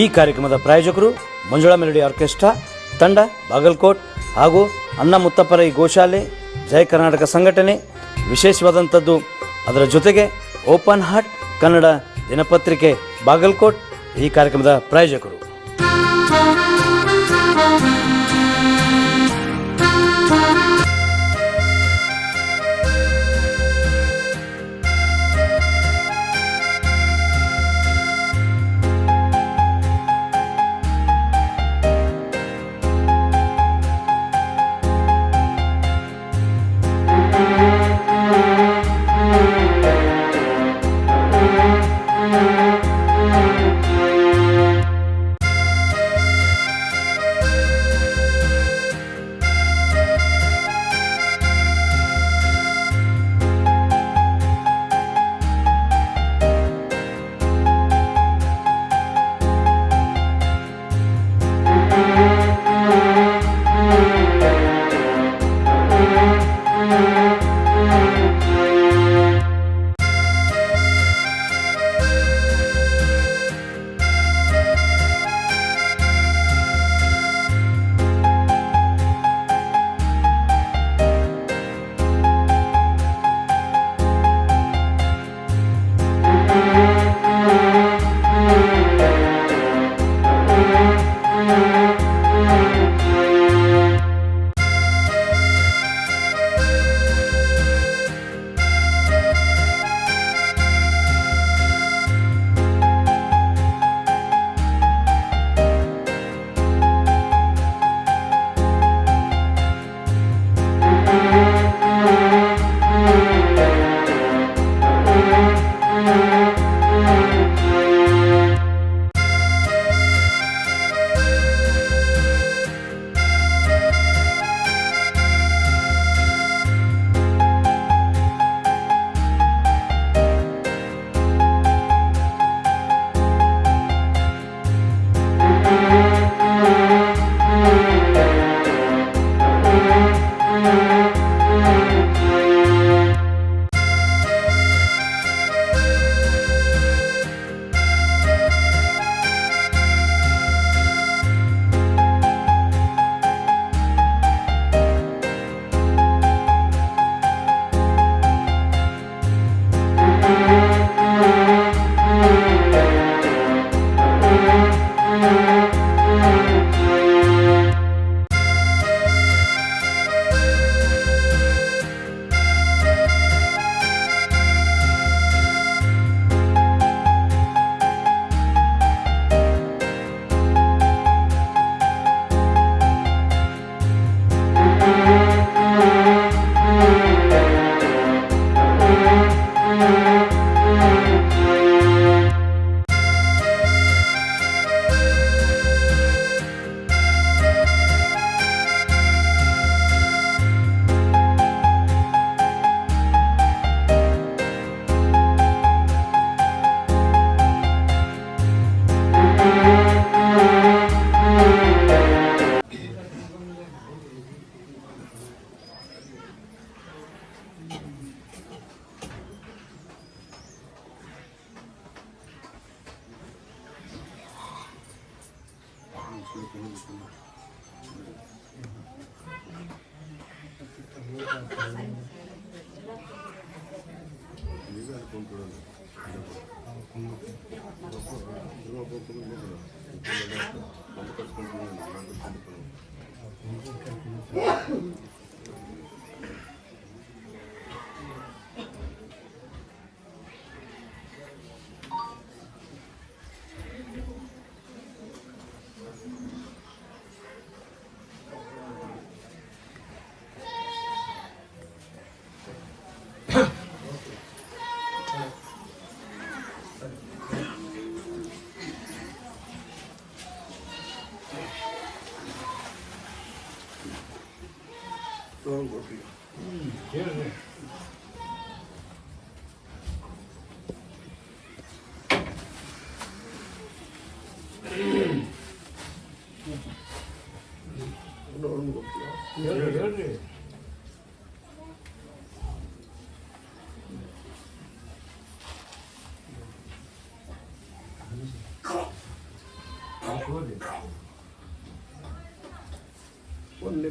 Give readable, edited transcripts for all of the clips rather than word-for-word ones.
ಈ ಕಾರ್ಯಕ್ರಮದ ಪ್ರಾಯೋಜಕರು ಮಂಜುಳಾ ಮೆಲೋಡಿ ಆರ್ಕೆಸ್ಟ್ರಾ ತಂಡ ಬಾಗಲಕೋಟ್ ಹಾಗೂ ಅನ್ನ ಮುತ್ತಪ್ಪರೈ ಗೋಶಾಲೆ ಜಯ ಕರ್ನಾಟಕ ಸಂಘಟನೆ. ವಿಶೇಷವಾದಂಥದ್ದು ಅದರ ಜೊತೆಗೆ ಓಪನ್ ಹಾರ್ಟ್ ಕನ್ನಡ ದಿನಪತ್ರಿಕೆ ಬಾಗಲಕೋಟ್ ಈ ಕಾರ್ಯಕ್ರಮದ ಪ್ರಾಯೋಜಕರು.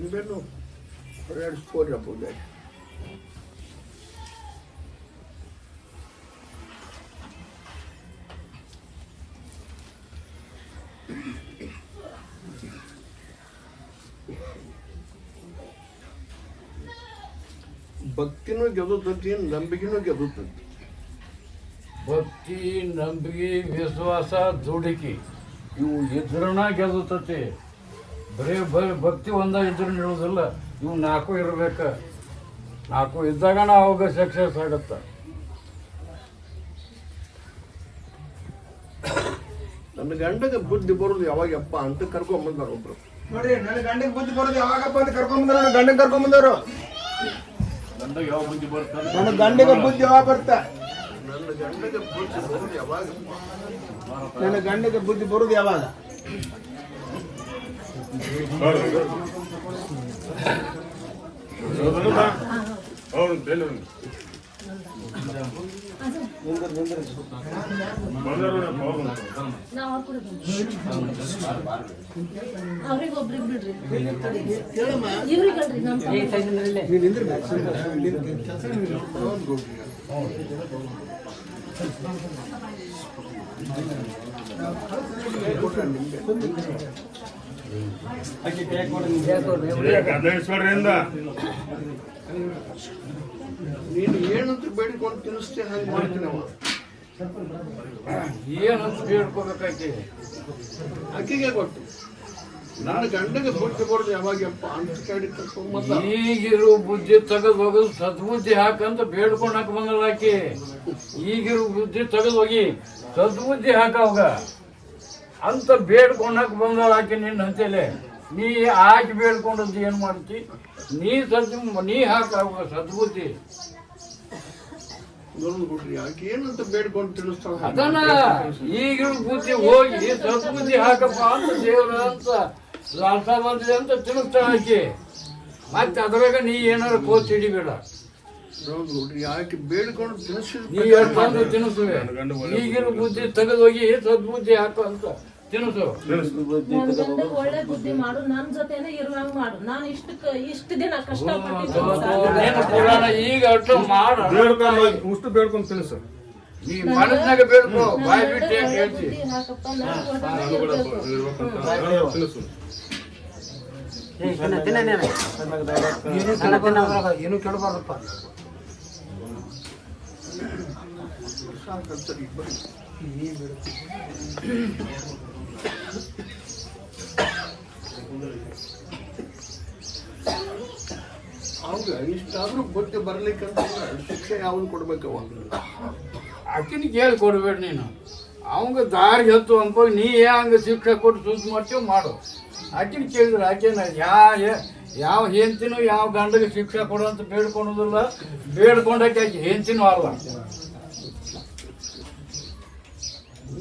ನಿಂಬೆನು ಎರಡು ಸ್ಪೂನ್ ಹಾಕ್ಬೋದು. ಭಕ್ತಿನೂ ಗೆದ್ದುತ್ತಂತಿ, ನಂಬಿಕೆನೂ ಗೆದ್ದುತ್ತಂತಿ. ಭಕ್ತಿ, ನಂಬಿಕೆ, ವಿಶ್ವಾಸ, ದುಡುಕಿ ಇವು ಇದ್ರನ ಗೆದ್ದುತ್ತತಿ. ಬರೀ ಭಕ್ತಿ ಒಂದ ಇದ್ರ ಇರೋದಿಲ್ಲ, ಇವು 4 ಇರ್ಬೇಕು. 4 ಇದ್ದಾಗ ಅವಾಗ ಸಕ್ಸಸ್ ಆಗತ್ತ. ನನ್ನ ಗಂಡಗೆ ಬುದ್ಧಿ ಬರೋದು ಯಾವಾಗಪ್ಪ ಅಂತ ಕರ್ಕೊಂಬಂದಾರ ಒಬ್ರು. ನೋಡ್ರಿ, ನನ್ನ ಗಂಡಗೆ ಬುದ್ಧಿ ಬರೋದು ಯಾವಾಗಪ್ಪ ಅಂತ ಕರ್ಕೊಂಬಂದಾರ. ನನ್ನ ಗಂಡಗೆ ಕರ್ಕೊಂಬಂದವರು. ಯಾವ ಬುದ್ಧಿ ಬರ್ತಾರೆ? ನನ್ನ ಗಂಡಗೆ ಬುದ್ಧಿ ಯಾವಾಗ ಬರ್ತಾ? ನನ್ನ ಗಂಡಗೆ ಬುದ್ಧಿ ಬರೋದು ಯಾವಾಗ? ನನ್ನ ಗಂಡಗೆ ಬುದ್ಧಿ ಬರೋದು ಯಾವಾಗ? ಅವ್ರಿಗೊಬ್ರಿಗೆ ಬಿಡ್ರಿ, ಇವ್ರಿಗಲ್ರಿ ನೀನು ಏನಂತ ಬೇಡಿಕೊಂಡು ತಿನ್ನಿಸ್ತೇ ಹಂಗೆ ಮಾಡ್ತೀನಿ. ಅವ ಏನಂತ ಬೇಡ್ಕೋಬೇಕಾಗಿ ಅಕ್ಕಿಗೆ ಗೊತ್ತು. ನನ್ನ ಗಂಡಗೆ ಬುದ್ಧಿ ಬರೋದು ಯಾವಾಗಪ್ಪ ಅಂತ ಕೇಳಿ ಕರ್ಕೊಂಬಂದ. ಈಗಿರೋ ಬುದ್ಧಿ ತೆಗೆದು ಹೋಗೋದು ಸದ್ಬುದ್ಧಿ ಹಾಕಂತ ಬೇಡ್ಕೊಂಡಾಕ ಬಂದಲ್ಲ ಆಕಿ. ಈಗಿರೋ ಬುದ್ಧಿ ತೆಗೆದು ಹೋಗಿ ಸದ್ಬುದ್ಧಿ ಹಾಕವಾಗ ಅಂತ ಬೇಡ್ಕೊಂಡಾಕ ಬಂದಳ ಆಕಿ. ನಿನ್ನ ಹಂತೇಲೆ ನೀ ಆಕಿ ಬೇಡ್ಕೊಂಡದ್ದು ಏನು ಮಾಡ್ತಿ? ನೀ ಹಾಕ ಸದ್ಬುದ್ಧಿ. ನೋಡ್ಬಿಡ್ರಿ, ಆಕೆ ಏನಂತ ಬೇಡ್ಕೊಂಡು ತಿನ್ನಿಸ್ತಾಳ. ಅದನ್ನ ಈಗಿರೋ ಬುದ್ಧಿ ಹೋಗಿ ಸದ್ಬುದ್ಧಿ ಹಾಕಪ್ಪ ಅಂತ ದೇವ್ರ ಅಂತ ಲಾಲ್ಸ ಬಂದಿದೆ ಅಂತ ತಿನ್ನಿಸ್ತಾಳ ಆಕಿ. ಮತ್ತೆ ಅದ್ರಾಗ ನೀ ಏನಾರು ಕೋಚ್ ಹಿಡಿಬೇಡ. ನೋಡ್ರಿ, ಆಕೆ ಬೇಡ್ಕೊಂಡು ತಿನ್ನಿಸಿದ ನೀ ಎಷ್ಟು ತಿನ್ನಿಸುವೆ. ಈಗಿರೋ ಬುದ್ಧಿ ತೆಗೆದು ಹೋಗಿ ಸದ್ಬುದ್ಧಿ ಹಾಕು ಅಂತ ತಿನ್ನಿಸು. ಒಳ್ಳೆ ಬುದ್ಧಿ ಮಾಡು, ನನ್ನ ಜೊತೆನೆ ಇರುವಂಗ ಮಾಡು. ನಾನು ಇಷ್ಟು ದಿನ ಪುರಾಣ ಈಗ ಅಷ್ಟು ಮಾಡ ಉಷ್ಟು ಬೇಡ್ಕೊಂಡು ತಿನ್ನಿಸು. ನೀ ಮನಸ್ನಾಗ ಬೇಡ್ಕೋ, ಬಾಯಿ ಬಿಟ್ಟು ಯಾಕೆ ಹೇಳ್ತಿ? ಬುದ್ಧಿ ಹಾಕಪ್ಪ, ತಿನ್ನಿಸು. ಏನು ಕೇಳಬಾರ್ದಪ್ಪ. ಅವಾಗ ಇಷ್ಟಾದ್ರೂ ಬುದ್ಧಿ ಬರ್ಲಿಕ್ಕಂತ ಶಿಕ್ಷೆ ಯಾವ್ದು ಕೊಡ್ಬೇಕವ? ಆಕಿನ ಕೇಳಿ ಕೊಡ್ಬೇಡ ನೀನು. ಅವಂಗ ದಾರಿ ಹತ್ತು ಅನ್ಕೋ, ನೀ ಹಂಗ ಶಿಕ್ಷೆ ಕೊಟ್ಟು ಸುದ್ದಿ ಮಾಡ್ತೀವಿ ಮಾಡು. ಆಕಿನ ಕೇಳಿದ್ರೆ ಆಕೆನ ಯಾವ ಹೆಂಡ್ತಿನೂ ಯಾವ ಗಂಡಗೆ ಶಿಕ್ಷೆ ಕೊಡು ಅಂತ ಬೇಡ್ಕೊಳೋದಿಲ್ಲ. ಬೇಡ್ಕೊಂಡಾಕೆ ಆಕೆ ಹೆಂಡ್ತಿನೂ ಅಲ್ಲ.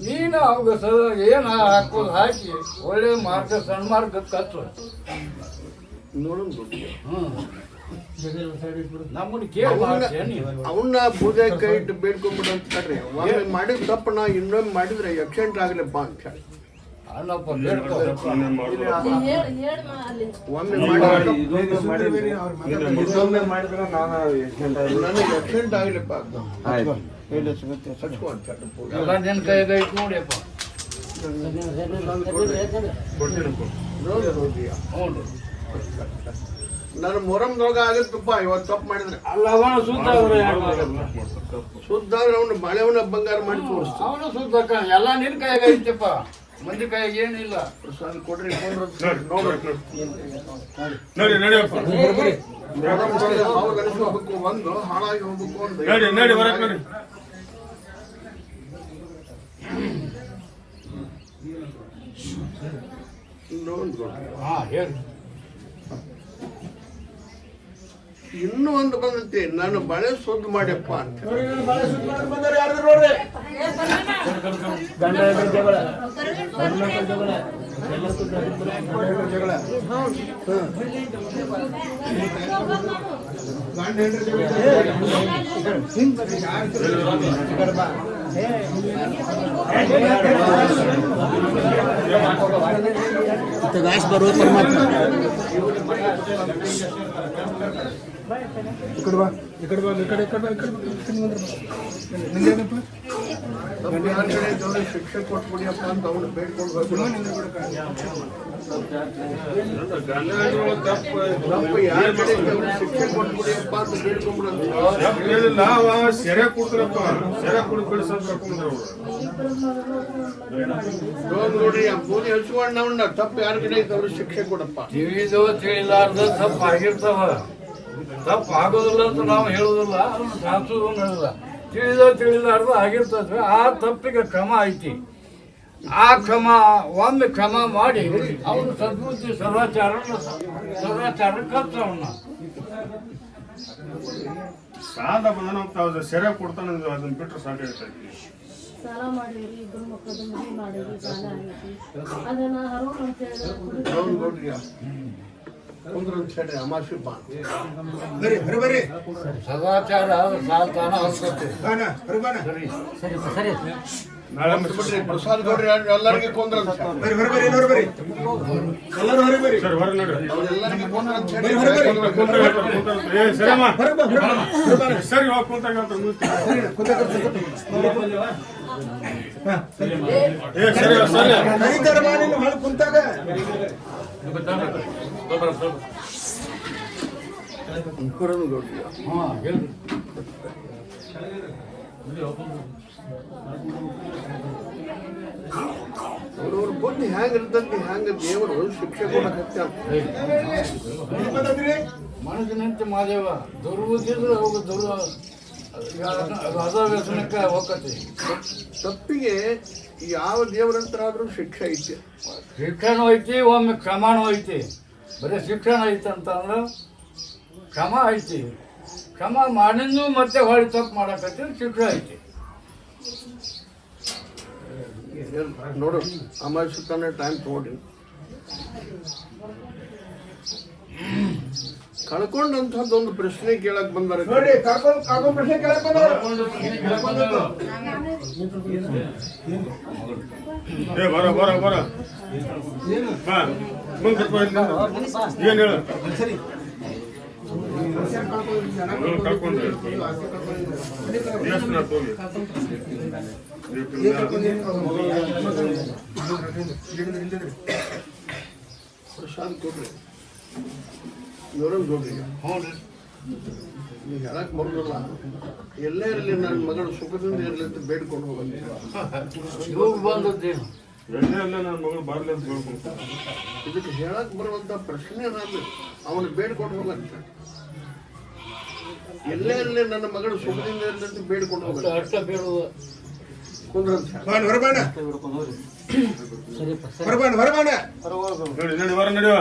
ನೀನು ಅವಾಗ ಏನು ಹಾಕೋದು ಹಾಕಿ ಒಳ್ಳೆ ಮಾರ್ಗ ಸಣ್ಣ ಮಾರ್ಗ ಕತ್ತು. ನೋಡೋದು ನಮ್ಮನ್ನ ಕೇಳಿ ಮಾಡ್ತೀಯ ನೀನು. ಅವನ್ನ ಬೂದೆ ಕೈ ಇಟ್ಟು ಬೇಡ್ಕೊಂಡ್ಬಿಡ ಅಂತ ಕಡ್ರಿ. ಒಮ್ಮೆ ಮಾಡಿದ ತಪ್ಪ ನಾ ಇನ್ನೊಮ್ಮೆ ಮಾಡಿದ್ರೆ ಆಕ್ಸಿಡೆಂಟ್ ಆಗ್ಲಪ್ಪ ಅಂತ ಹೇಳಿ ಅಲ್ಲಪ್ಪ ಬೇಡ್ಕೊ. ಒಮ್ಮೆ ಮಾಡಿದ್ರೆ ನಾನು ನನಗೆ ಆಕ್ಸಿಡೆಂಟ್ ಆಗ್ಲಪ್ಪ ಅಂತ ಎಲ್ಲ ನಿನ್ನ ಕೈಗ ಇಟ್ಟು ನೋಡಿಯಪ್ಪ. ಹ್ಞೂ ನಾನು ಮೊರಮ್ದೊಳಗ ಆಗತ್ತಪ್ಪ. ಇವತ್ತು ತಪ್ಪು ಮಾಡಿದ್ರೆ ಅಲ್ಲ ಅವನ ಸುದ್ದ ಅವ್ರು ಶುದ್ಧ ಆದ್ರೆ ಅವನು ಬಾಳೆವನ್ನ ಬಂಗಾರ ಮಾಡಿ ತೋರಿಸ್ತಾನೆ. ಅವನು ಸುದ್ದಕ್ಕ ಎಲ್ಲ ನಿನ್ನ ಕೈಯಾಗ ಐತಪ್ಪ, ಮಂದಿ ಕೈಯಾಗ ಏನಿಲ್ಲ. ಪ್ರಸಾದ ಕೊಡ್ರಿ ನಡಿ ನಡಿಯಪ್ಪ. ಅವ್ರು ಗಣೇಶ ಹೋಗ್ಬೇಕು, ಒಂದು ಹಾಳಾಗಿ ಹೋಗ್ಬೇಕು ಅಂತ ನಡಿ ನಡಿ ಹೊರಗೆ ನಡಿ. ಹಾ ಹೇಳಿ. ಇನ್ನೂ ಒಂದು ಬಂದೈತಿ, ನಾನು ಬಳೆ ಸುದ್ದ ಮಾಡ್ಯಪ್ಪ ಅಂತ. ಬಂದವ್ರು ಯಾರು ನೋಡ್ರಿ? ಗಂಡ ಜಗಳ ವ್ಯಾಸ್ ಬರೋ ಪರಮಾತ್ಮ ಈ ಕಡೆ ಬಾ ಈ ಕಡೆ ಬಾ ಈ ಕಡೆ ಈ ಕಡೆ ಈ ಕಡೆ ನಿಂದೇನಪ್ಪ ತಪ್ಪು ಯಾರ ಕಡೆ ಇದ್ದವ್ರಿಗೆ ಶಿಕ್ಷೆ ಕೊಟ್ಬಿಡಿಯಪ್ಪ ಅಂತ ಅವನು ಬೇಡ್ಕೊಂಡು ತಪ್ಪು ಯಾರ ಕಡೆ ಇದ್ದವ್ರಿಗೆ ಶಿಕ್ಷೆ ಕೊಟ್ಬಿಡಿಯಪ್ಪ ಅಂತ ಬೇಡ್ಕೊಂಡ್ಬಿಡಂತ ಸೆರೆ ಕೊಡ್ತಾರಪ್ಪ ಸೆರೆ ಕೊಡಿ ಬಿಡಿಸಂತ ಕರ್ಕೊಂಡ್ರು ನೋಡ್ರಿ ಆ ಪೂಜೆ ಹಚ್ಕೊಂಡವನ್ನ ತಪ್ಪು ಯಾರ ಕಡೆ ಇದ್ದವ್ರಿಗೆ ಶಿಕ್ಷೆ ಕೊಡಪ್ಪ. ತಿಳಿದೋ ತಿಳಿಲಾರ್ದ ತಪ್ಪು ಆಗಿರ್ತಾವ. ತಪ್ಪು ಆಗೋದಿಲ್ಲ ಅಂತ ನಾವು ಹೇಳೋದಿಲ್ಲ, ಅದನ್ನು ಶಾಸ್ತ್ರದೂ ಹೇಳೋದಿಲ್ಲ. ತಿಳಿದೋ ತಿಳಿಲಾರ್ದ ಆಗಿರ್ತದೆ. ಆ ತಪ್ಪಿಗೆ ಕ್ರಮ ಐತಿ. ಆ ಕ್ರಮ ಒಮ್ಮೆ ಕ್ರಮ ಮಾಡಿ ಅವನು ಸದ್ಬುದ್ಧಿ ಸದಾಚಾರ ಕಲ್ಸ ಅವನ್ನ ಸಾಲ ಬಂದ ಸೆರೆ ಕೊಡ್ತಾನೆ ಅದನ್ನ ಬಿಟ್ಟರೆ ಸಾಕಾಗೈತಿ. ಸಾಲ ಮಾಡಿರಿ, ಇಬ್ಬರು ಮಕ್ಕಳದ್ದು ಮದುವೆ ಮಾಡಿರಿ, ಸಾಲ ಆಗೈತಿ. ಅದನ್ನ ಹರೋಣ ಅಂತ ಹೇಳಿ ಹೌದು ನೋಡ್ರಿ ಕುಂದ್ರಂತ ಹೇಳಿ ಅಮಾಸಿ ಬಾ ಬರ್ರಿ ಬರ್ರಿ ಬರ್ರಿ ಸದಾಚಾರ ಸಾಲ ತಾನ ಅನ್ಸುತ್ತೆ. ಬಾನ ಬರ್ರಿ ಬಾನ ನಾಳೆ ಬಿಡ್ರಿ ಪ್ರಸಾದ್ ಗೌಡ್ರಿ ಎಲ್ಲರಿಗೆ ಕುಂದ್ರಂತ ಬರ್ರಿ ಬರ್ರಿ ಬರ್ರಿ ಎಲ್ಲರೂ ಬರ್ರಿ ಎಲ್ಲರೂ ಬರ್ರಿ ಬರ್ರಿ ಸರ್ ಹೊರ ನೋಡ್ರಿ ಎಲ್ಲರಿಗೆ ಕುಂದ್ರಂತ ಹೇಳಿ ಏ ಸರಿಯಮ್ಮ ಬರ್ರಿ ಬಾ ಬರ್ರಿ ಬಾ ಸರಿ ಹೋಗಿ ಕುಂತಾಗ ಏ ಸರಿ ಸರಿ ಕೈಗಾರ ಮಾಡಿ ಹಾಳು ಕುಂತಾಗ ಅವ್ರವ್ರ ಬುದ್ಧಿ ಹೆಂಗಿರ್ತಂತೆ ಹೆಂಗ ದೇವರು ಶಿಕ್ಷೆ ಕೊಡಕತ್ತ ಮನಸ್ಸಿನಂತೆ ಮಾದೇವ ದುರ್ಬುದ್ಧಿದ್ರೆ ಹೋಗ ಅದ ವ್ಯಸನಕ್ಕೆ ಹೋಗತಿ. ತಪ್ಪಿಗೆ ಯಾವ ದೇವರಂತರಾದ್ರೂ ಶಿಕ್ಷೆ ಐತಿ. ಶಿಕ್ಷಣ ಐತಿ, ಒಮ್ಮೆ ಕ್ರಮನೂ ಐತಿ. ಬರೀ ಶಿಕ್ಷಣ ಐತಿ ಅಂತಂದ್ರೆ ಕ್ರಮ ಐತಿ. ಕ್ರಮ ಮಾಡಿದ್ದು ಮತ್ತೆ ಹೊಳಿ ತಪ್ಪು ಮಾಡಕತ್ತಿ ಶಿಕ್ಷೆ ಐತಿ. ನೋಡು ಅಮಾವಾಸ್ಯೆ ತನ ಟೈಮ್ ತಗೊಂಡ್ರಿ ಕಳ್ಕೊಂಡಂತಹದ್ದೊಂದು ಪ್ರಶ್ನೆ ಕೇಳಕ್ ಬಂದಾರ ನೋಡಿ ಕಾಕೊಂಡ್ ಪ್ರಶ್ನೆ ಕೇಳಕ್ ಬಂದವರು ಏ ಬರ ಬರ ಬರ ಬಾ ಮುಂದೆ ಏನು ಹೇಳು ಸರಿ ಕಳ್ಕೊಂಡ್ರೆ ಎಷ್ಟು ನಾ ಹೋಗಿ ಪ್ರಸಾದ್ ಕೊಡ್ರಿ ನೋಡೋದು ನೋಡ್ರಿ ನೀವು ಹೇಳಕ್ ಬರೋದಿಲ್ಲ. ಎಲ್ಲೇ ಇರಲಿ ನನ್ನ ಮಗಳು ಸುಖದಿಂದ ಇರಲಿ ಅಂತ ಬೇಡ್ಕೊಂಡು ಹೋಗಲ್ಲ. ಇವಾಗ ಬಂದದ್ದೇನು ಎಣ್ಣೆ ಅಲ್ಲ ನನ್ನ ಮಗಳು ಬರಲಿ ಅಂತ ಹೇಳ್ಕೊಂಡು ಇದಕ್ಕೆ ಹೇಳಕ್ ಬರುವಂತ ಪ್ರಶ್ನೆ ಏನಾದ್ರು ಅವನು ಬೇಡ್ಕೊಂಡು ಹೋಗಂತ. ಎಲ್ಲೇ ಇರಲಿ ನನ್ನ ಮಗಳು ಸುಖದಿಂದ ಇರಲಿ ಅಂತ ಬೇಡ್ಕೊಂಡು ಹೋಗಲ್ಲ. ಅಷ್ಟ ಬೇಡುವ ಕುಂದ್ರಂತ ಬಾಣ ಹೊರಬಾಣ ಹೊರಬಾಣ ಹೊರಬಾಣ ನೋಡಿ ನೋಡಿ ಬರ ನಡೆಯುವ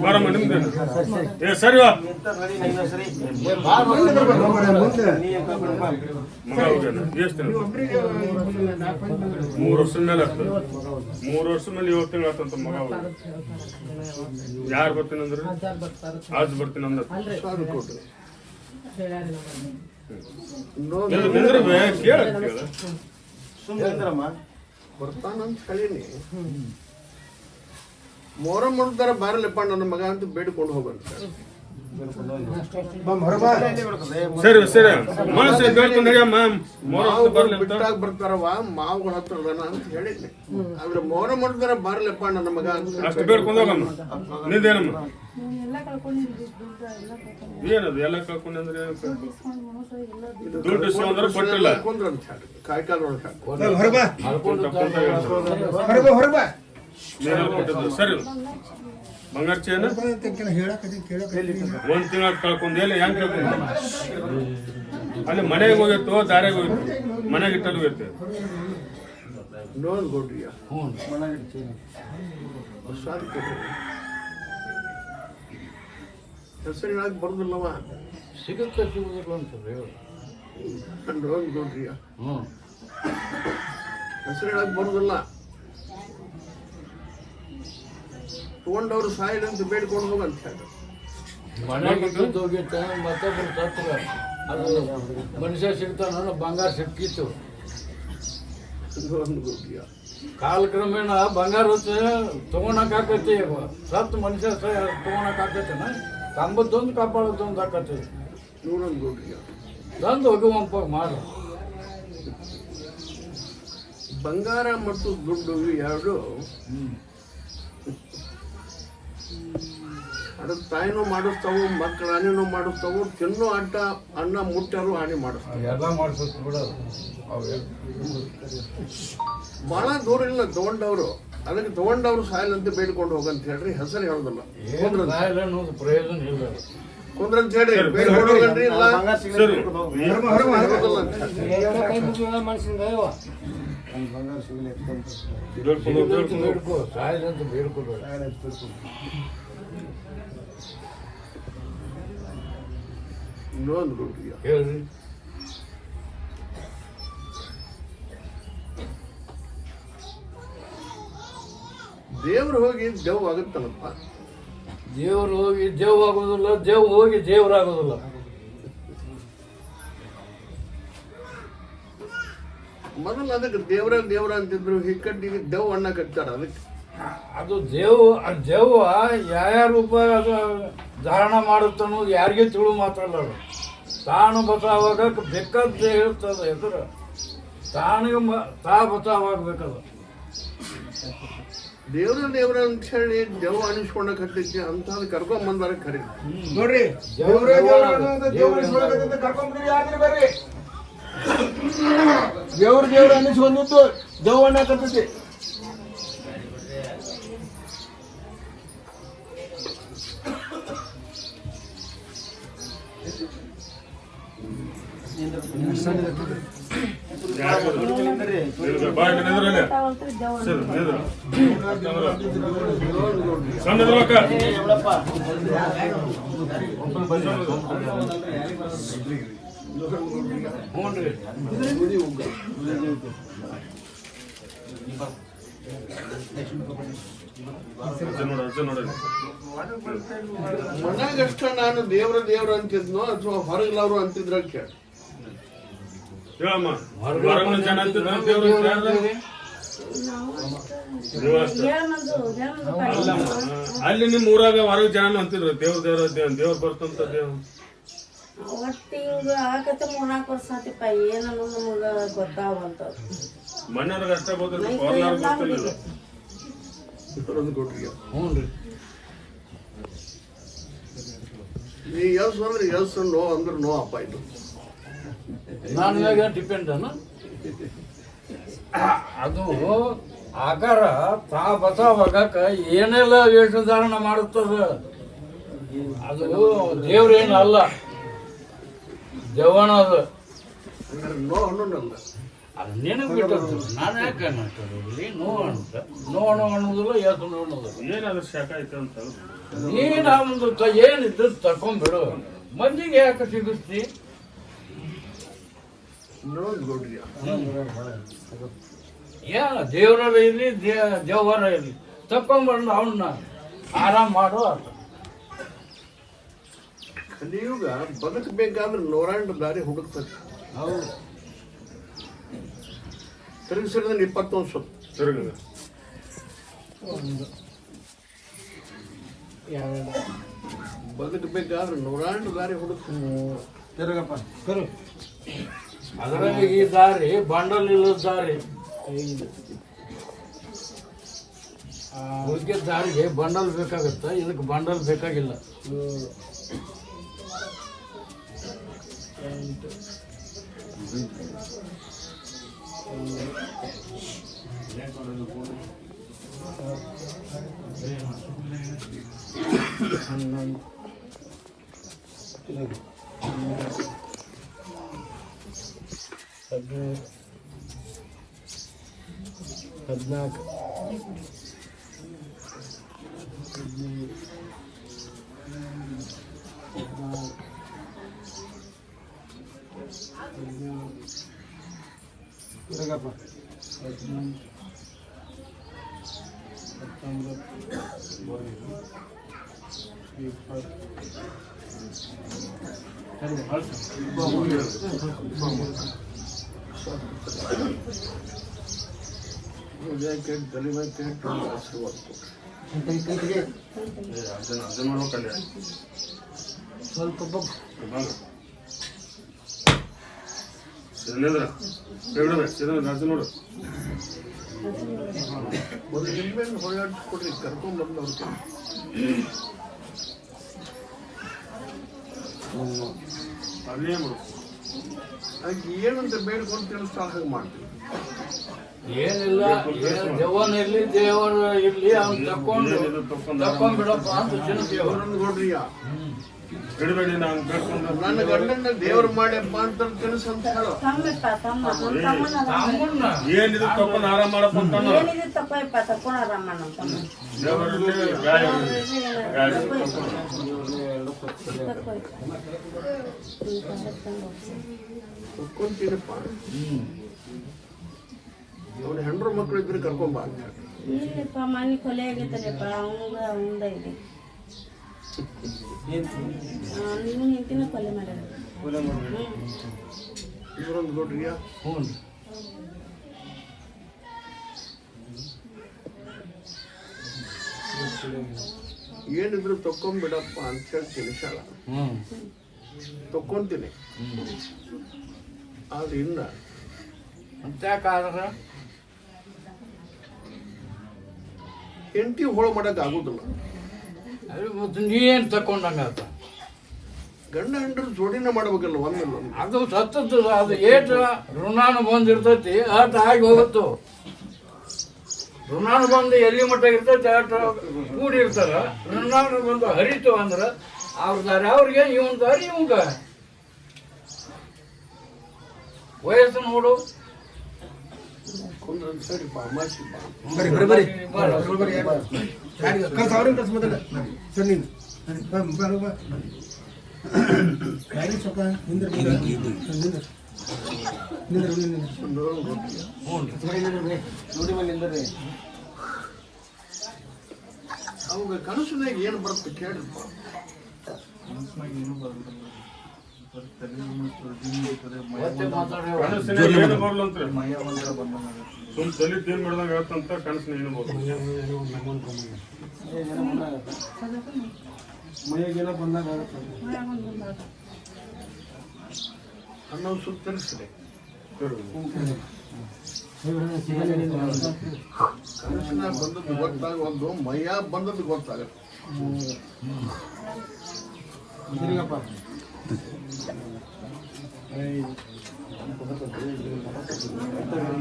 ಬರಮ್ಮ ನಿಮ್ದು ಏ ಸರಿವಾ ಮಗ ಹೋಗ್ಯಾನ ಎಷ್ಟು 3 ವರ್ಷದ ಮೇಲೆ ಆಗ್ತದೆ. 3 ವರ್ಷದ ಮೇಲೆ 7 ತಿಂಗಳು ಆಗ್ತಂತ ಮಗ ಹೋಗ. ಯಾರು ಬರ್ತೀನಂದ್ರೆ ಆಜ್ ಬರ್ತೀನಂದ್ರೆ ಸಾಲು ಕೊಡ್ರಿ ಕೇಳ ಬರ್ತಾನಂತ ಹೇಳೀನಿ. ಮೊಹರಂ ಮಾಡ್ತಾರ ಬಾರಲ್ಲಪ್ಪ ನನ್ನ ಮಗ ಅಂತ ಬೇಡ್ಕೊಂಡು ಹೋಗಂತ. ಸರಿ ಸರಿ ಮನಸ್ಸು ಬೇಡ್ಕೊಂಡು ನಡಿಯಮ್ಮ ಬಿಟ್ಟಾಗ ಬರ್ತಾರವ ಮಾವುಗಳ ಹತ್ರ ಅದಾನ ಅಂತ ಹೇಳಿದ್ನಿ. ಆದ್ರೆ ಮೊಹರಂ ಮಾಡ್ತಾರ ಬಾರಲ್ಲಪ್ಪ ನನ್ನ ಮಗ ಅಂತ ಅಷ್ಟು ಬೇಡ್ಕೊಂಡು ಹೋಗಮ್ಮ. ನಿಂದೇನಮ್ಮ ಏನದು ಎಲ್ಲ ಕಳ್ಕೊಂಡು ಅಂದ್ರೆ ದುಡ್ಡು ಇಸ್ಕೊಂಡ್ರೆ ಕೊಟ್ಟಿಲ್ಲ ಕುಂದ್ರಂತ ಹೇಳಿ ಕಾಯ್ಕಾಲ ಹೊರಬಾ ಹೊರಬಾ ಹೊರಬಾ ಕೊಟ್ಟಿದ್ದು ಸರಿ ಬಂಗಾರ ಚೇನ ಹೇಳಕ್ 1 ತಿಂಗಳ ಕಳ್ಕೊಂಡು ಎಲ್ಲಿ ಹೆಂಗ್ ಕಳ್ಕೊಂಡು ಅಲ್ಲಿ ಮನೆಗೆ ಹೋಗಿತ್ತು ದಾರಿಗೆ ಹೋಗಿತ್ತು ಮನೆಗೆ ಇಟ್ಟಲ್ಲಿ ಹೋಗಿತ್ತು ನೋಡ್ ಕೊಡ್ರಿ ಹೆಸರು ಹೇಳಕ್ ಬರುದಿಲ್ಲವ. ಸಿಗುತ್ತೆ ಸಿಗುದಿಲ್ಲ ಅಂತ ಹೇಳಿ ನೋಡ್ ಕೊಡ್ರಿ ಹೆಸರು ಹೇಳಕ್ ಬರುದಿಲ್ಲ. ತಗೊಂಡವ್ರು ಸಾಯಿಲ್ ಅಂತ ಬೇಡ್ಕೊಂಡು ಹೋಗಂತ ಹೇಳಿ ಮನೆಗೆ ಹೋಗಿತ್ತ ಮತ್ತೊಬ್ಬರು ಸತ್ರ ಅದು ಮನುಷ್ಯ ಸಿಗ್ತಾನ ಬಂಗಾರ ಸಿಕ್ಕಿತ್ತು. ನೋಡ್ ಕೊಡ್ರಿ ಕಾಲಕ್ರಮೇಣ ಬಂಗಾರ ತಗೊಳಕಾಕತಿ ಸತ್ತು ಮನುಷ್ಯ ತಗೊಳಕಾಕತಿನ ಕಂಬದ್ದೊಂದು ಕಾಪಾಡೋದೊಂದು ಆಕತಿ ನೋಡೋಣ ಗೌಡ್ರಿಗೆ ತಂದು ಹೋಗುವಂಪ ಮಾಡು. ಬಂಗಾರ ಮತ್ತು ದುಡ್ಡು ಎರಡು ಅದ್ರ ತಾಯಿನೂ ಮಾಡಿಸ್ತಾವು ಮಕ್ಕಳ ಹಾನಿನೂ ಮಾಡಿಸ್ತಾವು, ತಿನ್ನೋ ಅನ್ನ ಮುಟ್ಟಾರು ಹಾನಿ ಮಾಡಿಸ್ತಾವೆ. ಎಲ್ಲ ಮಾಡಿಸುತ್ತೆ ಬಿಡೋದು. ಭಾಳ ದೂರ ಇಲ್ಲ ತಗೊಂಡವ್ರು, ಅದಕ್ಕೆ ತಗೊಂಡವ್ರು ಸಾಯಲ್ ಅಂತ ಬೇಡ್ಕೊಂಡು ಹೋಗಂತ ಹೇಳ್ರಿ, ಹೆಸರು ಹೇಳೋದಲ್ಲ. ಏನು ಸಾಯಿಲ್ಲ ಅನ್ನೋದು ಪ್ರಯೋಜನ ಇಲ್ಲ. ಕುಂದ್ರಂತ ಹೇಳ್ರಿ, ಬೇಡ್ಕೊಂಡು ಹೋಗನ್ರಿ, ಇಲ್ಲ ಸರಿ ಹೇಳೋದಲ್ಲ ಅಂತ ಬೇಡ್ಕೋ, ಸಾಯಿಲ್ಲ ಅಂತ ಬೇಡ್ಕೋಬೇಡ. ಇನ್ನೊಂದು ಗೌಡ್ರಿಗೆ ಹೇಳ್ರಿ, ದೇವ್ರು ಹೋಗಿ ದೆವ್ ಆಗುತ್ತಲ್ಲಪ್ಪ. ದೇವ್ರು ಹೋಗಿ ದೇವ್ ಆಗೋದಿಲ್ಲ, ದೇವ್ ಹೋಗಿ ದೇವ್ರಾಗೋದಿಲ್ಲ. ಮೊದಲು ಅದಕ್ಕೆ ದೇವ್ರ ಅಂತಿದ್ರು, ಹಿಕ್ಕಟ್ಟಿಗೆ ದೆವ್ ಅಣ್ಣ ಕಟ್ತಾರ. ಅದಕ್ಕೆ ಅದು ದೇವ್ ಯಾವ ರೂಪ ಅದು ಧಾರಣ ಮಾಡುತ್ತೆ ಅನ್ನೋದು ಯಾರಿಗೆ ತಿಳು ಮಾತ್ರಲ್ಲ. ಅದು ತಾನು ಬಚಾವಾಗ ಬೇಕಾದ ಹೇಳ್ತದ ಹೆಸರು, ತಾನಿಗೆ ತಾ ಬಚಾವಾಗಬೇಕದು. ದೇವ್ರ ಅಂತ ಹೇಳಿ ದೆವ್ ಅನಿಸ್ಕೊಂಡಕ್ಕೆ ಹತ್ತೈತಿ ಅಂತ ಕರ್ಕೊಂಡ್ ಬಂದಾರ ಖರೀ. ನೋಡ್ರಿ ಕರ್ಕೊಂಡ್ರಿ ಯಾರು ಬರ್ರಿ, ದೇವ್ರ ಅನ್ನಿಸ್ಕೊಂಡ್ಬಿಟ್ಟು ದೇವ್ ಅಣ್ಣ ಕರ್ತೈತಿ. ಮನ್ಯಾಗಷ್ಟ ನಾನು ದೇವ್ರ ಅಂತಿದ್ನೋ ಅಥವಾ ಹೊರಗ್ಲವ್ರು ಅಂತಿದ್ರ ಕೇಳ. ಹೇಳಮ್ಮ, ಹೊರಗಿನ ಜನ ಅಂತಿದ್ರು ದೇವ್ರು ಅಲ್ಲಿ ನಿಮ್ಮ ಊರಾಗ ಹೊರಗ ಜನ ಅಂತಿದ್ರು ದೇವ್ರ ಬರ್ತಂತ ದೇವ್. ಒಟ್ಟು ಹಿಂಗ ಆಗತ್ತೆ 3-4 ವರ್ಷ ಆತಿಪ್ಪ, ಏನನ್ನು ನಮಗ ಗೊತ್ತಾಗಂತ. ಮಣ್ಣವ್ರಿಗೆ ಅಷ್ಟೇ ಗೊತ್ತಿಲ್ಲ, ಹೊರನಾರ್ಗೆ ಗೊತ್ತಿಲ್ಲ. ಹ್ಞೂ ರೀ. ನೀ ಎಸ್ ಅಂದ್ರೆ ಎಸ್, ನೋ ಅಂದ್ರೆ ನೋ ಅಪ್ಪ. ಇದು ನಾನು ಇವಾಗ ಡಿಪೆಂಡ್ ಅದು ಆಕಾರ ತಾ ಬಚಾವಾಗಕ್ಕ ಏನೆಲ್ಲ ವೇಷಧಾರಣ ಮಾಡುತ್ತದ. ಅದು ದೇವ್ರೇನು ಅಲ್ಲ, ದೇವಣ ಅದು. ನೋ ಅನ್ನೋನಲ್ಲ, ಅದು ನಿನಗೆ ಬಿಟ್ಟದ್ದು. ನಾನು ಯಾಕೆ ಅನ್ನೋದು ನೋ ಅಂತ, ನೋ ಅನ್ನೋದಿಲ್ಲ, ಎಸ್ ನೋ ಅನ್ನೋದಿಲ್ಲ. ಏನಾದ್ರೂ ಶಾಖ ಐತೆ ಅಂತ ನೀನು ಏನಿದ್ದು ತಕೊಂಡ್ಬಿಡು, ಮಂದಿಗೆ ಯಾಕೆ ಸಿಗಿಸ್ತಿ? ಇನ್ನೊಂದು ಗೌಡ್ರಿ, ದೇವರ ಇರಲಿ ದೇವರ ಇರಲಿ ತಕೊಂಡ್ಬಂದು ಅವನ್ನ ಆರಾಮ್ ಮಾಡು. ಕಲಿಯುಗ ಬದುಕಬೇಕಾದ್ರೆ 108 ದಾರಿ ಹುಡುಕ್ತದೆ. ಹೌದು, ತಿರುಗಿಸಿದ್ರೆ 21 ಸುತ್ತು ತಿರುಗದ. ಬದುಕಬೇಕಾದ್ರೆ 108 ದಾರಿ ಹುಡುಕ್ತದೆ. ಅದ್ರಾಗ ಈ ದಾರಿ ಬಂಡಲ್ ಇಲ್ಲದ ದಾರಿ. ಉಳಿದ ದಾರಿಗೆ ಬಂಡಲ್ ಬೇಕಾಗತ್ತ, ಇದಕ್ಕೆ ಬಂಡಲ್ ಬೇಕಾಗಿಲ್ಲ. ಹದಿನಾಲ್ಕು 19 ಹೃದಯ ಕೇಟ್ ತಲೆ ಮೇಲೆ ಕೇಟ್ ಆಶೀರ್ವಾದ ಕೊಡ್ರಿ. ಅದನ್ನ ಮಾಡ್ಬೇಕಲ್ಲ ಸ್ವಲ್ಪ ಸಿದ್ಧೇಂದ್ರ ರಾಜ ನೋಡು ಒಂದು ನಿಂಬೆಹಣ್ಣು ಹೊರಗಾಡಿಸ್ಕೊಡ್ರಿ ಕರ್ಕೊಂಡ್ಬಂದವ್ರಿಗೆ. ಅಲ್ಲೇ ಮಾಡು ಅದಕ್ಕೆ ಏನಂತ ಬೇಡ್ಕೊಂಡು ತಿಳಿಸ್ತಾ ಹಾಗೆ ಮಾಡ್ತೀವಿ. ಏನಿಲ್ಲ, ದೇವನ ಇರ್ಲಿ ದೇವರು ಇರ್ಲಿ ಅವ್ನು ತಕೊಂಡ್ಬಿಡಪ್ಪ ಅಂತ ಚಿಂತೆ. ದೇವರನ್ನು ನೋಡ್ರಿಯ ಬಿಡಬೇಡಿ ನಾನು ಬೇಡ್ಕೊಂಡು ನನ್ನ ಗಂಡನ್ನ ದೇವ್ರು ಮಾಡ್ಯಪ್ಪ ಅಂತ ತಿಳಿಸಂತ ಹೇಳೋ. ತಮ್ಮಪ್ಪ ತಮ್ಮ ನನ್ನ ತಮ್ಮನ ತಮ್ಮನ್ನ ಏನಿದು ತಕೊಂಡು ಆರಾಮ ಮಾಡಪ್ಪ ಅಂತ ಏನಿದೆ ತಪ್ಪಯ್ಯಪ್ಪ ತಕ್ಕೊಂಡು ಆರಾಮ ನಮ್ಮ ತಮ್ಮ ದೇವರಲ್ಲಿ ಗಾಳಿ ಒಪ್ಕೊಂತೀನಪ್ಪ. ಅವ್ನ ಹೆಂಡ್ರು ಮಕ್ಕಳು ಇದ್ರೆ ಕರ್ಕೊಂಬ ಅಂತ ಹೇಳಿ. ಇಲ್ಲಪ್ಪ ಮನೆ ಕೊಲೆ ಆಗೈತಲ್ಲಪ್ಪ ಅವಂದ ಇದೆ. ನೀವು ನಿಂತಿನ ಕೊಲೆ ಮಾಡ್ಯಾರ. ಇದ್ರೊಂದು ನೋಡ್ರಿಯ ಏನಿದ್ರು ತಕೊಂಬಿಡಪ್ಪ ಅಂತ ಹೇಳಿ ತಿಳಿಸಾಳ. ತಕೊಂತೀನಿ ಆದ್ರೆ ಇನ್ನ ಅಂತ್ಯಾಕಾದ್ರ ಹೆಂಡತಿ ಹೋಳ ಮಾಡಕ್ ಆಗುದಿಲ್ಲ. ನೀ ಏನ್ ತಕೊಂಡಂಗಾತ? ಗಂಡ ಹೆಂಡ್ರು ಜೋಡಿನ ಮಾಡ್ಬೇಕಲ್ಲ ಒಂದಲ್ಲ ಒಂದು. ಅದು ಸತ್ತದ್ದು ಅದು ಏಟ್ ಋಣಾನು ಬಂದಿರ್ತೈತಿ ಅಟ್ ಆಗಿ ಹೋಗುತ್ತು. ಋಣಾನು ಬಂದು ಎಲ್ಲಿ ಮಟ್ಟ ಇರ್ತೈತಿ ಅಟ್ ಕೂಡಿರ್ತಾರ. ಋಣಾನು ಬಂದು ಹರಿತು ಅಂದ್ರ ಅವ್ರ ದಾರಿ ಅವ್ರಿಗೆ, ಇವನ್ ದಾರಿ ಇವಂಗ. ವಯಸ್ಸು ನೋಡು. ಕೊಂದ್ರಂತ ಸರಿಪ್ಪ ಅಮಾಸಿ ಬಾ. ಅವಾಗ ಕನಸಿನಾಗ ಏನು ಬರುತ್ತೆ ಕೇಳ್ರಪ್ಪ. ಕನಸಿನ ಏನು ಬರ್ಲಂತ್ರಿ ಸುಮ್ ತಲೆ ಏನ್ ಮಾಡ್ದಂಗ ಹೇಳ್ತಂತ ಕನಸಿನ ಏನು ಬರ್ಲ ಅನ್ನೋ ಸುತ್ತರಿಸಿದೆ. ಕನಸಿನ ಬಂದದ್ದು ಗೊತ್ತಾಗ ಒಂದು ಮೈಯ ಬಂದದ್ದು ಗೊತ್ತಾಗತ್ತೆ.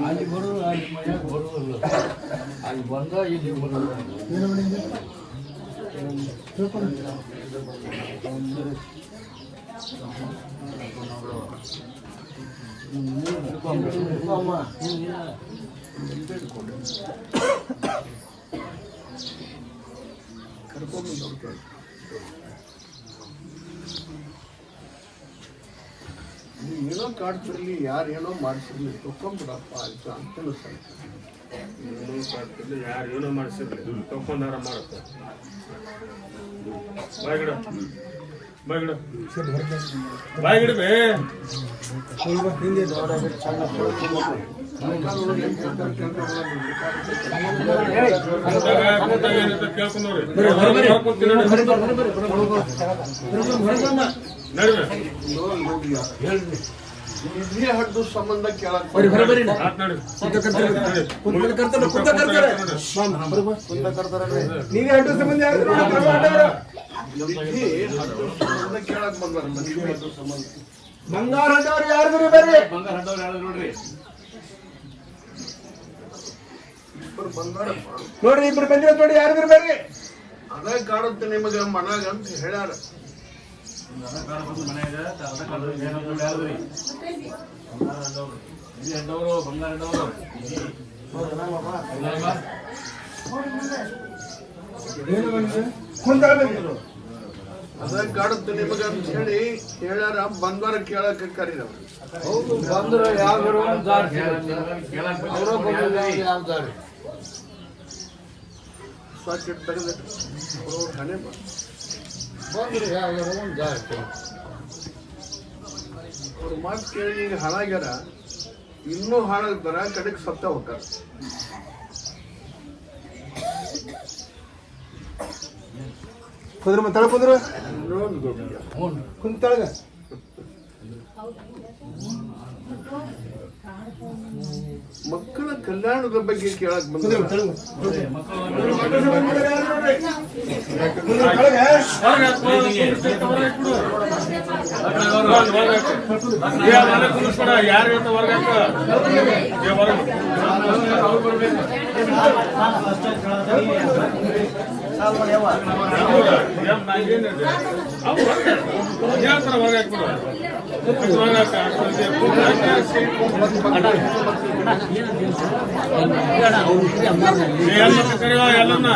ಅಲ್ಲಿ ಬರೋದು ಅಲ್ಲಿ ಮನ್ಯಾಗ ಬರೋದಿಲ್ಲ. ಅಲ್ಲಿ ಬಂದ ಇಲ್ಲಿ ಬರೋದು. ಕರ್ಕೊಂಡು ನೋಡ್ತಾರೆ. ನೀವು ಏನೋ ಕಾಡ್ತಿರ್ಲಿ, ಯಾರು ಏನೋ ಮಾಡ್ತಿರ್ಲಿ, ತಕೊಂಡ್ಬಿಡಪ್ಪ ಆಯ್ತು ಅಂತ ತಿಳಿಸ್ತಾರೆ. ಯಾರು ಏನೋ ಮಾಡಿಸಿರ್ಲಿ ತಕೊಂಡಾರ ಮಾಡತ್ತ ಬಾಯ್ಗಿಡ ಬಾಯ್ಗಿಡ ಬಾಯ್ಗಿಡ ಬೇ ಕೇಳ್ಕೊಂಡವ್ರಿ ನಿಧಿ ಹಡ್ದು ಸಂಬಂಧ ಕೇಳಕ್ ನೀವೇ ಅಡ್ಡು ಸಂಬಂಧ ನಿಧಿ ಹಡ್ದು ಸಂಬಂಧ ಕೇಳಕ್ ಬಂದಾರ. ನಿಧಿ ಹಡ್ದು ಸಂಬಂಧ ಬಂಗಾರ ಹಡ್ಡವ್ರು ಯಾರಿದ್ರಿ ಬರ್ರಿ ಇಬ್ಬರು ಬಂದಾರಪ್ಪ. ನೋಡ್ರಿ ಇಬ್ರು ಬಂದಿರ ನೋಡಿ ಯಾರಿದ್ರಿ ಬರ್ರಿ. ಅದೇ ಕಾಡುತ್ತೆ ನಿಮಗೆ ಮನಾಗ ಅಂತ ಹೇಳ್ಯಾರ. ಅದೇ ಕಾಡುತ್ತೆ ನಿಮಗೆ ಅಂತ ಹೇಳಿ ಹೇಳ್ಯಾರ. ಬಂದಾರ ಕೇಳಕ್ಕೆ ಕರೀರವ್ರು. ಹೌದು, ಬಂದ್ರ ಯಾವ್ದಾರ ಒಂದ್ ದಾರಿ ಅವ್ರ ಬಂದಿಲ್ಲ ಯಾವ ದಾರಿ ಸ್ವಚ್ಛ ತೆಗೆದಿಟ್ಟು ಅವ್ರವ್ರ ಹಣೆ ಬಂದ್ರೆ ಯಾವ್ದಾರ ಒಂದ್ ದಾರಿ ಅವ್ರ ಮಾತು ಕೇಳಿ ಈಗ ಹಾಳಾಗ್ಯಾರ. ಇನ್ನೂ ಹಾಳಾಗ್ತಾರ, ಕಡೆಗೆ ಸತ್ತ ಹೋಗ್ತಾರ. ಕುಂದ್ರ ತಳ ಕುಂದ್ರ ಇನ್ನೊಂದು ಗೌಡ್ರಿಗೆ ಕುಂತಳಗ ಮಕ್ಕಳ ಕಲ್ಯಾಣದ ಬಗ್ಗೆ ಕೇಳಕ್ ಬಂದ ಯಾರು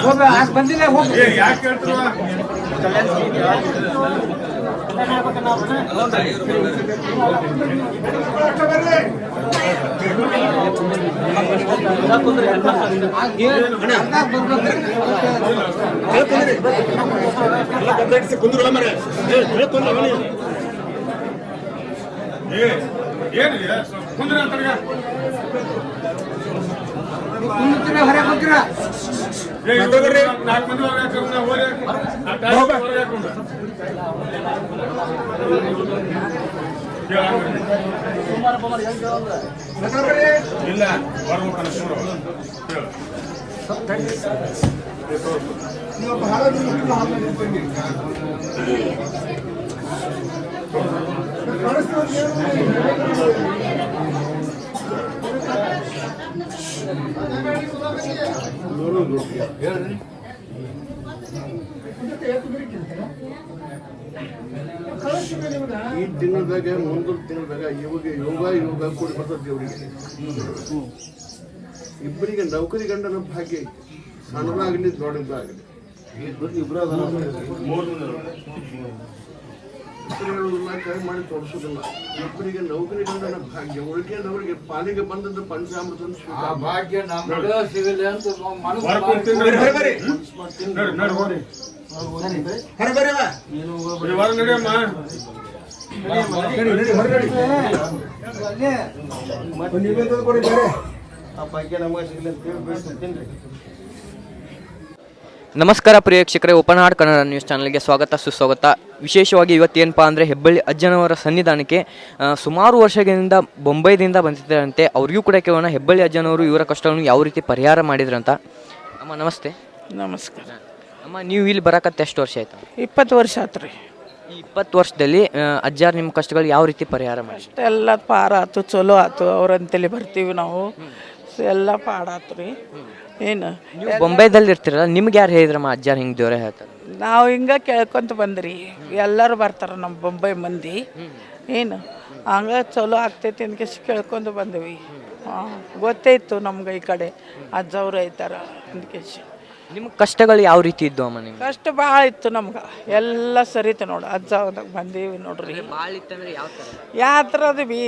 ಹೊರಗೆ ಬಂದಿಲ್ಲ ಹೋಗಿ ಯಾಕೆ ಹೇಳ್ತೀರ ಕುಂದ್ರ ಮರ ಏನು ಕುಂದ್ರ ಅಂತ ಹೊರ ಕುಂತ್ರ 4 ಮಂದಿ ಇಲ್ಲ ನೀವು ಬಹಳ ಈ ದಿನದಾಗ ಮುಂದಿನ ತಿಂಗಳದಾಗ ಯೋಗ ಕೂಡಿ ಬರ್ತದೆ ದೇವರಿಗೆ ಇಬ್ಬರಿಗೆ ನೌಕರಿ ಗಂಡನ ಭಾಗ್ಯ ಐತಿ ಸಣ್ಣದಾಗಲಿ ದೊಡ್ಡದಾಗಲಿ ಹೇಳುವುದಿಲ್ಲ ಕೈ ಮಾಡಿ ತೋರಿಸೋದಿಲ್ಲ ಇಬ್ಬರಿಗೆ ನೌಕರಿ ಗಂಡನ ಭಾಗ್ಯ ಉಳಿಕೆದವರಿಗೆ ಪಾಲಿಗೆ ಬಂದದ್ದು ಪಂಚಾಮೃತ ಭಾಗ್ಯ ನಮ್ಗೆ ಸಿಗಲಿ ಅಂತ ಕೊಡಿ ಬೇರೆ ನಮಸ್ಕಾರ ಪ್ರಿಯ ವೀಕ್ಷಕರೇ, ಓಪನ್ ಹಾರ್ಟ್ ಕನ್ನಡ ನ್ಯೂಸ್ ಚಾನಲ್ಗೆ ಸ್ವಾಗತ ಸುಸ್ವಾಗತ. ವಿಶೇಷವಾಗಿ ಇವತ್ತೇನಪ್ಪ ಅಂದರೆ ಹೆಬ್ಬಳ್ಳಿ ಅಜ್ಜನವರ ಸನ್ನಿಧಾನಕ್ಕೆ ಸುಮಾರು ವರ್ಷಗಳಿಂದ ಬೊಂಬೈದಿಂದ ಬಂದಿದ್ದಾರಂತೆ. ಅವ್ರಿಗೂ ಕೂಡ ಕೇಳೋಣ ಹೆಬ್ಬಳ್ಳಿ ಅಜ್ಜನವರು ಇವರ ಕಷ್ಟವನ್ನು ಯಾವ ರೀತಿ ಪರಿಹಾರ ಮಾಡಿದ್ರಂತ. ಅಮ್ಮ ನಮಸ್ತೆ. ನಮಸ್ಕಾರ ಅಮ್ಮ, ನೀವು ಇಲ್ಲಿ ಬರಕತ್ತೆ ಎಷ್ಟು ವರ್ಷ ಆಯ್ತು? 20 ವರ್ಷ ಆತು ರೀ. ಈ 20 ವರ್ಷದಲ್ಲಿ ಅಜ್ಜಾರು ನಿಮ್ಮ ಕಷ್ಟಗಳು ಯಾವ ರೀತಿ ಪರಿಹಾರ ಮಾಡಿ? ಎಲ್ಲ ಪಾರ ಆತು, ಚಲೋ ಆತು. ಅವ್ರಂತೇಳಿ ಬರ್ತೀವಿ ನಾವು, ಎಲ್ಲ ಪಾಡಾತು ರೀ. ಏನು ನೀವು ಬೊಂಬೈದಲ್ಲಿ ಇರ್ತೀರಲ್ಲ, ನಿಮ್ಗೆ ಯಾರು ಹೇಳಿದ್ರಮ್ಮ ಅಜ್ಜಾರು ಹಿಂಗೆ ದೇವರೇ ಹೇಳ್ತಾರೆ? ನಾವು ಹಿಂಗೆ ಕೇಳ್ಕೊಂತ ಬಂದ್ರಿ. ಎಲ್ಲರೂ ಬರ್ತಾರೆ ನಮ್ಮ ಬೊಂಬೈ ಮಂದಿ. ಏನು ಹಂಗೆ ಚಲೋ ಆಗ್ತೈತಿ ಅಂತ ಕೇಳ್ಕೊಂಡು ಬಂದ್ವಿ. ಹಾಂ, ಗೊತ್ತೈತು ನಮ್ಗೆ ಈ ಕಡೆ ಅಜ್ಜವ್ರು ಐತಾರ ಅಂದ್ಕೇಶ್. ನಿಮ್ಮ ಕಷ್ಟಗಳು ಯಾವ ರೀತಿ ಇದ್ದು ಅಮ್ಮ? ನಿಮ್ಗೆ ಕಷ್ಟ ಭಾಳ ಇತ್ತು ನಮ್ಗೆ. ಎಲ್ಲ ಸರಿತು ನೋಡು, ಅಜ್ಜವ್ದಾಗ ಬಂದೀವಿ ನೋಡ್ರಿ. ಭಾಳ ಇತ್ತಂದ್ರೆ ಯಾವ ಥರ? ಯಾವ ಥರದ್ದು ಬಿ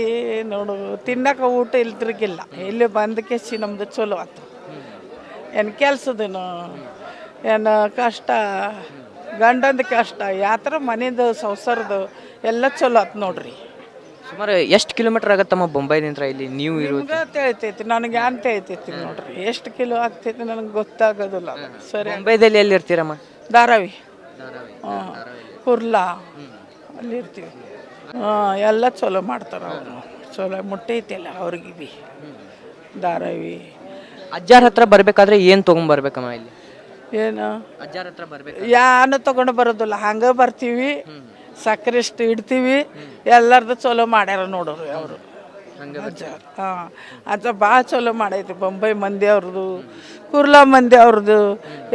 ನೋಡು, ತಿನ್ನಕ್ಕೆ ಊಟ ಇಲ್ದ್ರಿಗಿಲ್ಲ. ಇಲ್ಲಿ ಬಂದಕೇಸಿ ನಮ್ದು ಚಲೋ ಆಯ್ತು. ಏನು ಕೆಲ್ಸದೇನು, ಏನು ಕಷ್ಟ, ಗಂಡಂದು ಕಷ್ಟ, ಯಾವ ಥರ ಮನೆದು ಸಂಸಾರದು ಎಲ್ಲ ಚಲೋ ಆಯ್ತು ನೋಡ್ರಿ. ಸುಮಾರು ಎಷ್ಟು ಕಿಲೋಮೀಟರ್ ಆಗತ್ತಮ್ಮ ಬೊಂಬೈದಿಂದ ಇಲ್ಲಿ ನೀವು ಇರೋದು? ನಿಮ್ಗೆ ತಿಳಿತೈತಿ, ನನಗೆ ಅಂತ ಹೇಳ್ತೈತಿ ನೋಡ್ರಿ. ಎಷ್ಟು ಕಿಲೋ ಆಗ್ತೈತಿ ನನಗೆ ಗೊತ್ತಾಗೋದಿಲ್ಲ. ಸರಿ, ಬೊಂಬೈದಲ್ಲಿ ಎಲ್ಲಿ ಇರ್ತೀರಮ್ಮ? ಧಾರಾವಿ, ಹಾಂ, ಕುರ್ಲಾ ಅಲ್ಲಿ ಇರ್ತೀವಿ. ಹಾಂ, ಎಲ್ಲ ಚಲೋ ಮಾಡ್ತಾರೆ ಅವರು. ಚಲೋ ಮುಟ್ಟೈತಿಲ್ಲ ಅವ್ರಿಗೆ ಬಿ. ಧಾರಾವಿ ಅಜ್ಜಾರ ಹತ್ರ ಬರ್ಬೇಕಾದ್ರೆ ಏನು ತೊಗೊಂಬರ್ಬೇಕಮ್ಮ ಇಲ್ಲಿ? ಏನು ಅಜ್ಜಾರ ಹತ್ರ ಬರ್ಬೇಕು ಯಾನು ತೊಗೊಂಡು ಬರೋದಿಲ್ಲ, ಹಂಗೆ ಬರ್ತೀವಿ. ಸಕ್ಕರೆ ಇಷ್ಟು ಇಡ್ತೀವಿ. ಎಲ್ಲರದು ಚಲೋ ಮಾಡ್ಯಾರ ನೋಡೋರು ಅವರು ಅಜ್ಜ. ಹಾಂ, ಅಜ್ಜ ಭಾಳ ಚಲೋ ಮಾಡೈತಿ. ಬೊಂಬೈ ಮಂದಿ ಅವ್ರದ್ದು, ಕುರ್ಲಾ ಮಂದಿ ಅವ್ರದ್ದು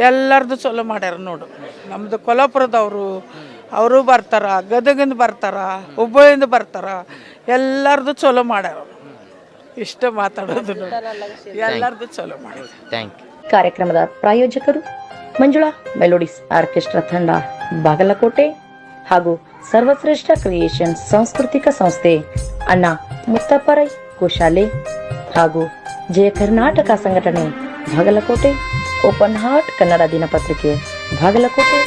ಎಲ್ಲರದು ಚಲೋ ಮಾಡ್ಯಾರ ನೋಡು. ನಮ್ಮದು ಕೊಲ್ಹಾಪುರದವರು ಅವರು ಬರ್ತಾರ, ಗದಗಿಂದ ಬರ್ತಾರ, ಹುಬ್ಬಳ್ಳಿಯಿಂದ ಬರ್ತಾರ. ಎಲ್ಲರದು ಚಲೋ ಮಾಡ್ಯಾರ. ಇಷ್ಟ ಮಾತಾಡೋದು ಎಲ್ಲರದು ಚಲೋ ಮಾಡ್ಯಾರ. Thank you. ಕಾರ್ಯಕ್ರಮದ ಪ್ರಾಯೋಜಕರು ಮಂಜುಳಾ ಮೆಲೋಡಿಸ್ ಆರ್ಕೆಸ್ಟ್ರಾ ತಂಡ ಬಾಗಲಕೋಟೆ ಹಾಗೂ ಸರ್ವಶ್ರೇಷ್ಠ ಕ್ರಿಯೇಷನ್ ಸಾಂಸ್ಕೃತಿಕ ಸಂಸ್ಥೆ ಅಣ್ಣ ಮುತ್ತಪ್ಪರೈ ಗೋಶಾಲೆ ಹಾಗೂ ಜಯ ಕರ್ನಾಟಕ ಸಂಘಟನೆ ಬಾಗಲಕೋಟೆ, ಓಪನ್ ಹಾರ್ಟ್ ಕನ್ನಡ ದಿನಪತ್ರಿಕೆ ಬಾಗಲಕೋಟೆ.